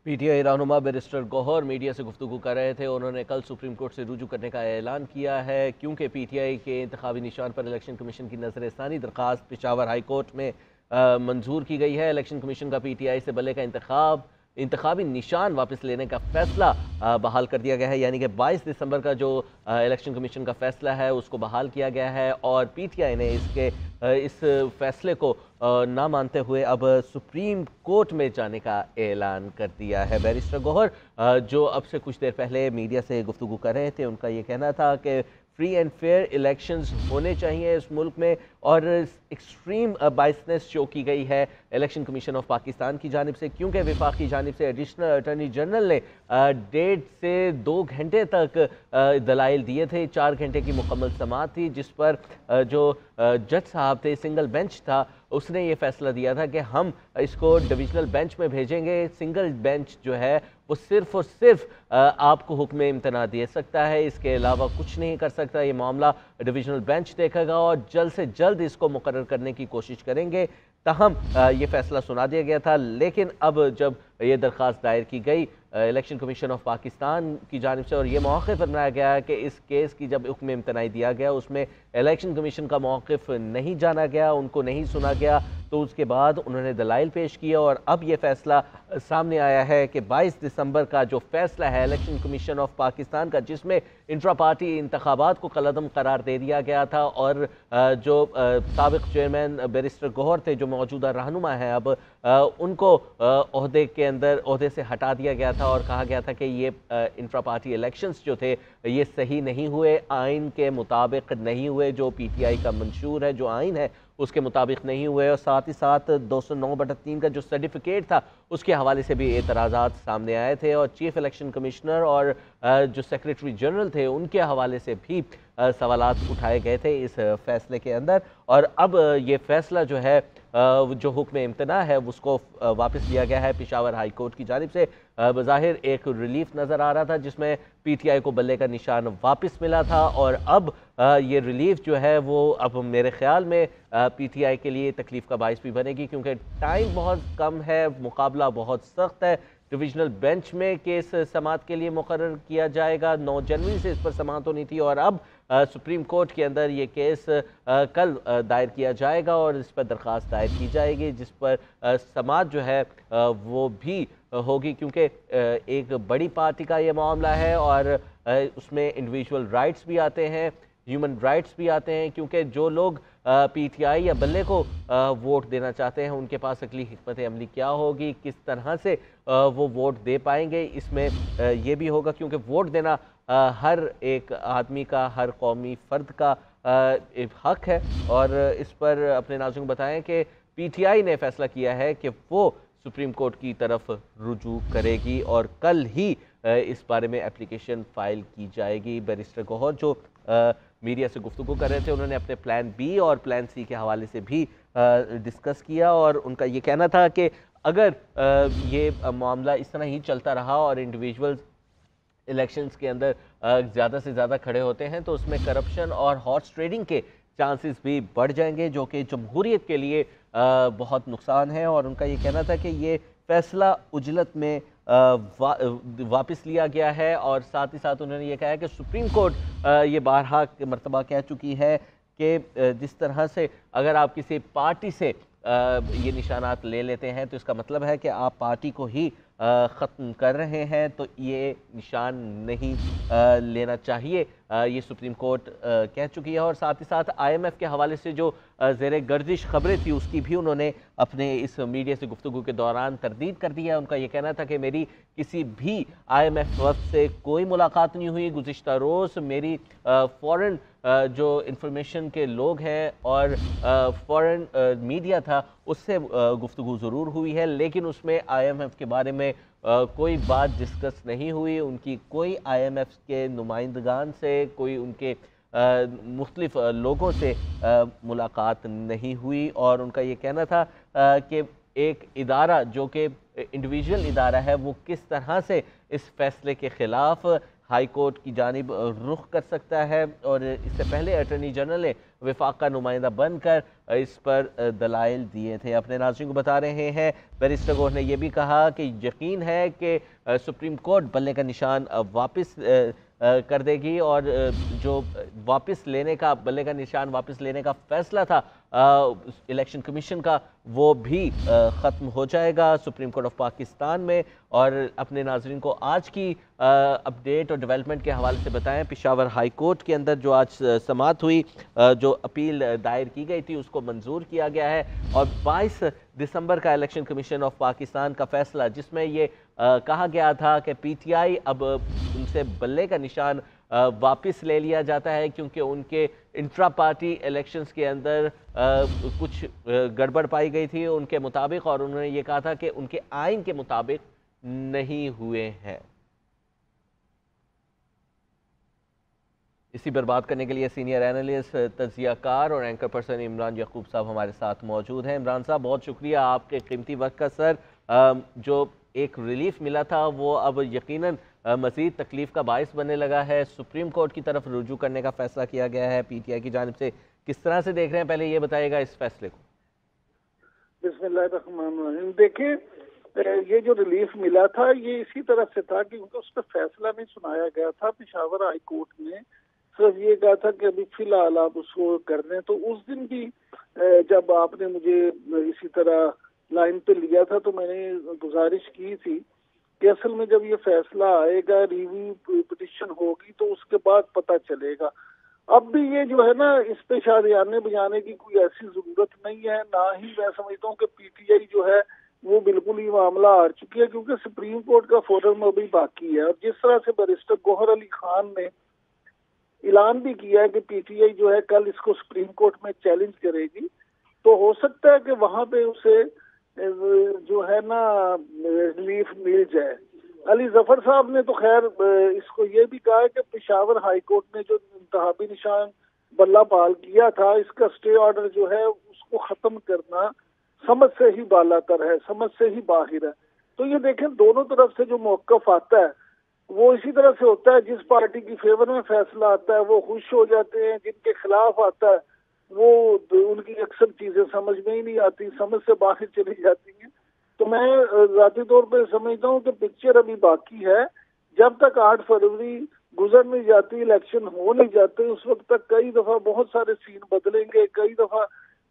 P T I رہنما barrister گوہر media سے گفتگو کر رہے تھے۔ انہوں نے کل سپریم کورٹ سے رجوع کرنے کا اعلان کیا ہے کیونکہ پی ٹی آئی کے انتخابی نشان پر الیکشن کمیشن کی نظر ثانی درخواست پشاور ہائی کورٹ میں منظور کی گئی ہے۔ الیکشن کمیشن کا پی ٹی آئی سے بلے کا انتخابی نشان واپس لینے کا فیصلہ بحال کر دیا گیا ہے، یعنی کہ 22 دسمبر کا جو الیکشن کمیشن کا فیصلہ ہے اس کو بحال کیا گیا ہے، اور پی ٹی آئی نے اس فیصلے کو نہ مانتے ہوئے اب سپریم کورٹ میں جانے کا اعلان کر دیا ہے۔ بیرسٹر گوہر جو اب سے کچھ دیر پہلے میڈیا سے گفتگو کر رہے تھے، ان کا یہ کہنا تھا کہ فری اینڈ فیئر الیکشنز ہونے چاہیے اس ملک میں، اور ایکسٹریم بائسنس شو کی گئی ہے الیکشن کمیشن آف پاکستان کی جانب سے، کیونکہ وفاق کی جانب سے ایڈیشنل اٹارنی جنرل نے 1.5 سے 2 گھنٹے تک دلائل دیے تھے۔ 4 گھنٹے کی مکمل سماعت تھی، جس پر جو جج صاحب تھے، سنگل بینچ تھا، اس نے یہ فیصلہ دیا تھا کہ ہم اس کو ڈویژنل بینچ میں بھیجیں گے۔ سنگل بینچ جو ہے وہ صرف اور صرف آپ کو حکم امتناع دے سکتا ہے، اس کے علاوہ کچھ نہیں کر سکتا۔ یہ معاملہ ڈویژنل بینچ دیکھے گا اور جلد سے جلد اس کو مقرر کرنے کی کوشش کریں گے۔ تاہم یہ فیصلہ سنا دیا گیا تھا، لیکن اب جب یہ درخواست دائر کی گئی الیکشن کمیشن آف پاکستان کی جانب سے، اور یہ موقف بنایا گیا ہے کہ اس کیس کی جب حکم امتناعی دیا گیا اس میں الیکشن کمیشن کا موقف نہیں جانا گیا، ان کو نہیں سنا گیا، تو اس کے بعد انہوں نے دلائل پیش کیا، اور اب یہ فیصلہ سامنے آیا ہے کہ 22 دسمبر کا جو فیصلہ ہے الیکشن کمیشن آف پاکستان کا، جس میں انٹرا پارٹی انتخابات کو کالعدم قرار دے دیا گیا تھا، اور جو سابق چیئرمین بیرسٹر گوہر تھے جو موجودہ رہنما ہیں اب، ان کو عہدے سے ہٹا دیا گیا تھا، اور کہا گیا تھا کہ یہ انٹرا پارٹی الیکشنز جو تھے یہ صحیح نہیں ہوئے، آئین کے مطابق نہیں ہوئے، جو پی ٹی آئی کا منشور ہے، جو آئین ہے اس کے مطابق نہیں ہوئے، اور ساتھ ہی ساتھ 209/3 کا جو سرٹیفکیٹ تھا اس کے حوالے سے بھی اعتراضات سامنے آئے تھے، اور چیف الیکشن کمشنر اور جو سیکریٹری جنرل تھے ان کے حوالے سے بھی سوالات اٹھائے گئے تھے اس فیصلے کے اندر۔ اور اب یہ فیصلہ جو ہے جو حکم امتناع ہے اس کو واپس لیا گیا ہے پشاور ہائی کورٹ کی جانب سے۔ بظاہر ایک ریلیف نظر آ رہا تھا جس میں پی ٹی آئی کو بلے کا نشان واپس ملا تھا، اور اب یہ ریلیف جو ہے وہ اب میرے خیال میں پی ٹی آئی کے لیے تکلیف کا باعث بھی بنے گی، کیونکہ ٹائم بہت کم ہے، مقابلہ بہت سخت ہے۔ ڈویژنل بینچ میں کیس سماعت کے لیے مقرر کیا جائے گا، 9 جنوری سے اس پر سماعت ہونی تھی، اور اب سپریم کورٹ کے اندر یہ کیس کل دائر کیا جائے گا، اور اس پر درخواست دائر کی جائے گی، جس پر سماعت جو ہے وہ بھی ہوگی، کیونکہ ایک بڑی پارٹی کا یہ معاملہ ہے، اور اس میں انڈیویجول رائٹس بھی آتے ہیں، ہیومن رائٹس بھی آتے ہیں، کیونکہ جو لوگ پی ٹی آئی یا بلے کو ووٹ دینا چاہتے ہیں ان کے پاس اگلی حکمت عملی کیا ہوگی، کس طرح سے وہ ووٹ دے پائیں گے، اس میں یہ بھی ہوگا، کیونکہ ووٹ دینا ہر ایک آدمی کا، ہر قومی فرد کا حق ہے۔ اور اس پر اپنے ناظرین کو بتائیں کہ پی ٹی آئی نے فیصلہ کیا ہے کہ وہ سپریم کورٹ کی طرف رجوع کرے گی، اور کل ہی اس بارے میں اپلیکیشن فائل کی جائے گی۔ بیرسٹر گوہر جو میڈیا سے گفتگو کر رہے تھے، انہوں نے اپنے پلان بی اور پلان سی کے حوالے سے بھی ڈسکس کیا، اور ان کا یہ کہنا تھا کہ اگر یہ معاملہ اس طرح ہی چلتا رہا اور انڈیویجول الیکشنز کے اندر زیادہ سے زیادہ کھڑے ہوتے ہیں تو اس میں کرپشن اور ہارس ٹریڈنگ کے چانسز بھی بڑھ جائیں گے، جو کہ جمہوریت کے لیے بہت نقصان ہے۔ اور ان کا یہ کہنا تھا کہ یہ فیصلہ عجلت میں واپس لیا گیا ہے، اور ساتھ ہی ساتھ انہوں نے یہ کہا ہے کہ سپریم کورٹ یہ بارہا مرتبہ کہہ چکی ہے کہ جس طرح سے اگر آپ کسی پارٹی سے یہ نشانات لے لیتے ہیں تو اس کا مطلب ہے کہ آپ پارٹی کو ہی ختم کر رہے ہیں، تو یہ نشان نہیں لینا چاہیے، یہ سپریم کورٹ کہہ چکی ہے۔ اور ساتھ ہی ساتھ آئی ایم ایف کے حوالے سے جو زیر گردش خبریں تھی اس کی بھی انہوں نے اپنے اس میڈیا سے گفتگو کے دوران تردید کر دی ہے۔ ان کا یہ کہنا تھا کہ میری کسی بھی آئی ایم ایف وفد سے کوئی ملاقات نہیں ہوئی، گزشتہ روز میری فورن جو انفارمیشن کے لوگ ہیں اور فورن میڈیا تھا اس سے گفتگو ضرور ہوئی ہے، لیکن اس میں آئی ایم ایف کے بارے میں کوئی بات ڈسکس نہیں ہوئی، ان کی کوئی آئی ایم ایف کے نمائندگان سے، کوئی ان کے مختلف لوگوں سے ملاقات نہیں ہوئی۔ اور ان کا یہ کہنا تھا کہ ایک ادارہ جو کہ انڈیویجول ادارہ ہے وہ کس طرح سے اس فیصلے کے خلاف ہائی کورٹ کی جانب رخ کر سکتا ہے، اور اس سے پہلے اٹارنی جنرل نے وفاق کا نمائندہ بن کر اس پر دلائل دیے تھے۔ اپنے ناظرین کو بتا رہے ہیں بیرسٹر گوہر نے یہ بھی کہا کہ یقین ہے کہ سپریم کورٹ بلے کا نشان واپس کر دے گی، اور جو واپس لینے کا بلے کا نشان واپس لینے کا فیصلہ تھا الیکشن کمیشن کا، وہ بھی ختم ہو جائے گا سپریم کورٹ آف پاکستان میں۔ اور اپنے ناظرین کو آج کی اپڈیٹ اور ڈیولپمنٹ کے حوالے سے بتائیں، پشاور ہائی کورٹ کے اندر جو آج سماعت ہوئی، جو اپیل دائر کی گئی تھی اس کو منظور کیا گیا ہے، اور 22 دسمبر کا الیکشن کمیشن آف پاکستان کا فیصلہ، جس میں یہ کہا گیا تھا کہ پی ٹی آئی اب ان سے بلے کا نشان واپس لے لیا جاتا ہے، کیونکہ ان کے انٹرا پارٹی الیکشنز کے اندر کچھ گڑبڑ پائی گئی تھی ان کے مطابق، اور انہوں نے یہ کہا تھا کہ ان کے آئین کے مطابق نہیں ہوئے ہیں۔ اسی پر بات کرنے کے لیے سینئر اینالسٹ، تجزیہ کار اور اینکر پرسن عمران یعقوب صاحب ہمارے ساتھ موجود ہیں۔ عمران صاحب، بہت شکریہ آپ کے قیمتی وقت کا۔ سر، جو ایک ریلیف ملا تھا وہ اب یقیناً مزید تکلیف کا باعث بننے لگا ہے، سپریم کورٹ کی طرف رجوع کرنے کا فیصلہ کیا گیا ہے پی ٹی آئی کی جانب سے، کس طرح سے دیکھ رہے ہیں؟ پہلے یہ بتائیے گا اس فیصلے کو۔ بسم اللہ الرحمن الرحیم۔ دیکھیں، یہ جو ریلیف ملا تھا یہ اسی طرح سے تھا کہ اس پہ فیصلہ نہیں سنایا گیا تھا۔ پشاور ہائی کورٹ نے صرف یہ کہا تھا کہ ابھی فی الحال آپ اس کو کر دیں۔ تو اس دن بھی جب آپ نے مجھے اسی طرح لائن پہ لیا تھا تو میں نے گزارش کی تھی کہ اصل میں جب یہ فیصلہ آئے گا، ریویو پٹیشن ہوگی تو اس کے بعد پتہ چلے گا۔ اب بھی یہ جو ہے نا، اس پہ شادیانے بجانے کی کوئی ایسی ضرورت نہیں ہے، نہ ہی میں سمجھتا ہوں کہ پی ٹی آئی جو ہے وہ بالکل ہی معاملہ ہار چکی ہے، کیونکہ سپریم کورٹ کا فورم ابھی باقی ہے۔ اور جس طرح سے بیرسٹر گوہر علی خان نے اعلان بھی کیا ہے کہ پی ٹی آئی جو ہے کل اس کو سپریم کورٹ میں چیلنج کرے گی، تو ہو سکتا ہے کہ وہاں پہ اسے جو ہے نا ریلیف مل جائے۔ علی ظفر صاحب نے تو خیر اس کو یہ بھی کہا ہے کہ پشاور ہائی کورٹ نے جو انتخابی نشان بلہ بحال کیا تھا، اس کا اسٹے آرڈر جو ہے اس کو ختم کرنا سمجھ سے ہی بالا تر ہے، سمجھ سے ہی باہر ہے۔ تو یہ دیکھیں، دونوں طرف سے جو موقف آتا ہے وہ اسی طرح سے ہوتا ہے، جس پارٹی کی فیور میں فیصلہ آتا ہے وہ خوش ہو جاتے ہیں، جن کے خلاف آتا ہے وہ ان کی اکثر چیزیں سمجھ میں ہی نہیں آتی، سمجھ سے باہر چلی جاتی ہیں۔ تو میں ذاتی طور پہ سمجھتا ہوں کہ پکچر ابھی باقی ہے، جب تک 8 فروری گزر نہیں جاتی، الیکشن ہو نہیں جاتے، اس وقت تک کئی دفعہ بہت سارے سین بدلیں گے، کئی دفعہ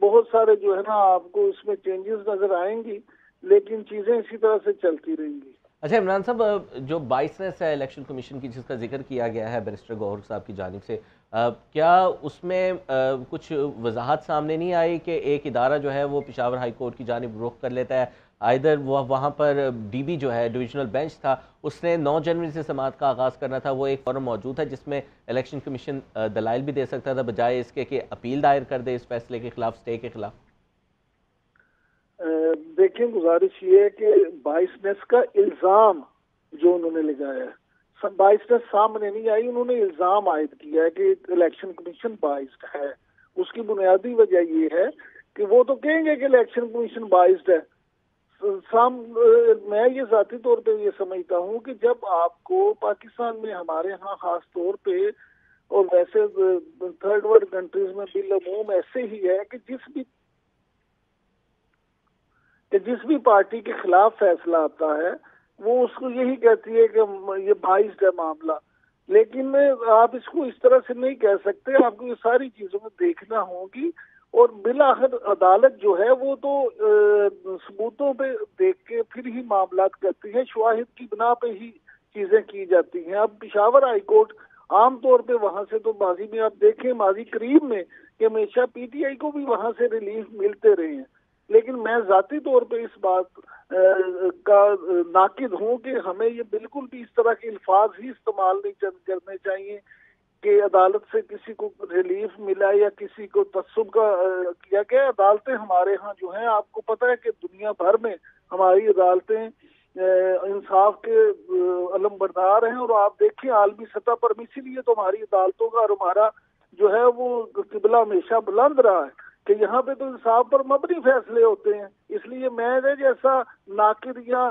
بہت سارے جو ہے نا آپ کو اس میں چینجز نظر آئیں گی، لیکن چیزیں اسی طرح سے چلتی رہیں گی۔ اچھا عمران صاحب، جو 22 ہے الیکشن کمیشن کی جس کا ذکر کیا گیا ہے بیرسٹر گوہر صاحب کی جانب سے، کیا اس میں کچھ وضاحت سامنے نہیں آئی کہ ایک ادارہ جو ہے وہ پشاور ہائی کورٹ کی جانب رخ کر لیتا ہے؟ آئدر وہاں پر ڈی بی جو ہے ڈویژنل بینچ تھا، اس نے 9 جنوری سے سماعت کا آغاز کرنا تھا، وہ ایک فورم موجود ہے جس میں الیکشن کمیشن دلائل بھی دے سکتا تھا، بجائے اس کے کہ اپیل دائر کر دے اس فیصلے کے خلاف، سٹے کے خلاف۔ دیکھیں، گزارش یہ ہے کہ بائسنس کا الزام جو انہوں نے لگایا ہے، بائسنس سامنے نہیں آئی، انہوں نے الزام عائد کیا ہے کہ الیکشن کمیشن بائسڈ ہے۔ اس کی بنیادی وجہ یہ ہے کہ وہ تو کہیں گے کہ الیکشن کمیشن بائسڈ ہے۔ میں یہ ذاتی طور پہ یہ سمجھتا ہوں کہ جب آپ کو پاکستان میں، ہمارے ہاں خاص طور پہ اور ویسے تھرڈ ورلڈ کنٹریز میں بالعموم ایسے ہی ہے کہ جس بھی پارٹی کے خلاف فیصلہ آتا ہے وہ اس کو یہی کہتی ہے کہ یہ بائسڈ ہے معاملہ، لیکن آپ اس کو اس طرح سے نہیں کہہ سکتے۔ آپ کو یہ ساری چیزوں میں دیکھنا ہوگی، اور بالآخر عدالت جو ہے وہ تو ثبوتوں پہ دیکھ کے پھر ہی معاملات کرتی ہے، شواہد کی بنا پہ ہی چیزیں کی جاتی ہیں۔ اب پشاور ہائی کورٹ عام طور پہ وہاں سے تو ماضی میں آپ دیکھیں، ماضی قریب میں کہ ہمیشہ پی ٹی آئی کو بھی وہاں سے ریلیف ملتے رہے ہیں، لیکن میں ذاتی طور پہ اس بات کا ناقد ہوں کہ ہمیں یہ بالکل بھی اس طرح کے الفاظ ہی استعمال نہیں کرنے چاہیے کہ عدالت سے کسی کو ریلیف ملا یا کسی کو تعصب کا کیا گیا۔ عدالتیں ہمارے ہاں جو ہیں، آپ کو پتہ ہے کہ دنیا بھر میں ہماری عدالتیں انصاف کے علم بردار ہیں، اور آپ دیکھیں عالمی سطح پر بھی، اسی لیے تو ہماری عدالتوں کا اور ہمارا جو ہے وہ قبلہ ہمیشہ بلند رہا ہے کہ یہاں پہ تو انصاف پر مبنی فیصلے ہوتے ہیں۔ اس لیے میں جیسا ناقد یا